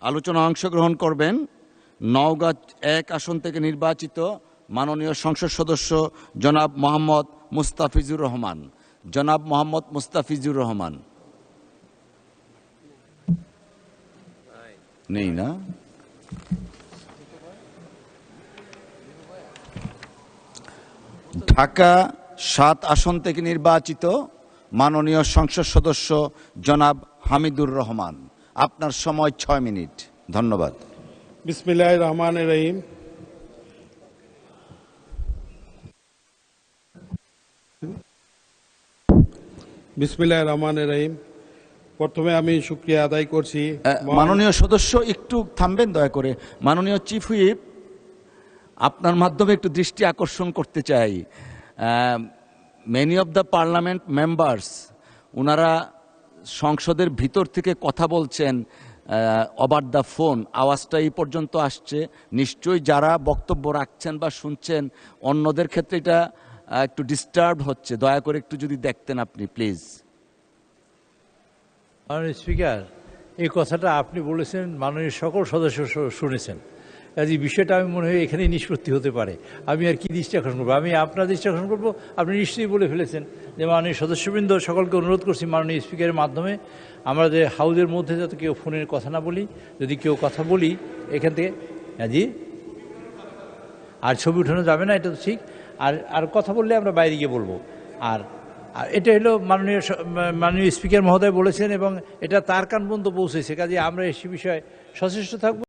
আলোচনায় অংশগ্রহণ করবেন নওগাঁ 1 আসন থেকে নির্বাচিত মাননীয় সংসদ সদস্য জনাব মোহাম্মদ মুস্তাফিজুর রহমান। জনাব মোহাম্মদ মুস্তাফিজুর রহমান নেই না? ঢাকা 7 আসন থেকে নির্বাচিত মাননীয় সংসদ সদস্য জনাব হামিদুর রহমান। আপনার সময় 6 মিনিট। ধন্যবাদ। বিসমিল্লাহির রহমানির রহিম। বিসমিল্লাহির রহমানির রহিম। প্রথমে আমি শুকরিয়া আদায় করছি। মাননীয় সদস্য একটু থামবেন দয়া করে। মাননীয় চিফ হুইপ, আপনার মাধ্যমে একটু দৃষ্টি আকর্ষণ করতে চাই। Many of the parliament members, ওনারা সংসদের ভিতর থেকে কথা বলছেন ওভার দ্য ফোন, আওয়াজটা এই পর্যন্ত আসছে। নিশ্চয়ই যারা বক্তব্য রাখছেন বা শুনছেন অন্যদের ক্ষেত্রে এটা একটু ডিস্টার্ব হচ্ছে। দয়া করে একটু যদি দেখতেন আপনি প্লিজ। মাননীয় স্পিকার, এই কথাটা আপনি বলেছেন, মাননীয় সকল সদস্য শুনেছেন। কাজে বিষয়টা আমি মনে হয় এখানেই নিষ্পত্তি হতে পারে। আমি আর কি দৃষ্টি আকর্ষণ করবো? আমি আপনার দৃষ্টি আকর্ষণ করবো। আপনি নিশ্চয়ই বলে ফেলেছেন যে মাননীয় সদস্যবৃন্দ সকলকে অনুরোধ করছি মাননীয় স্পিকারের মাধ্যমে আমাদের হাউজের মধ্যে যাতে কেউ ফোনের কথা না বলি। যদি কেউ কথা বলি এখান থেকে, জি, আর ছবি উঠানো যাবে না, এটা তো ঠিক। আর কথা বললে আমরা বাইরে গিয়ে বলবো। আর এটা হলো মাননীয় স্পিকার মহোদয় বলেছেন এবং এটা তার কান পর্যন্ত পৌঁছেছে। কাজে আমরা এই বিষয়ে সচেষ্ট থাকবো।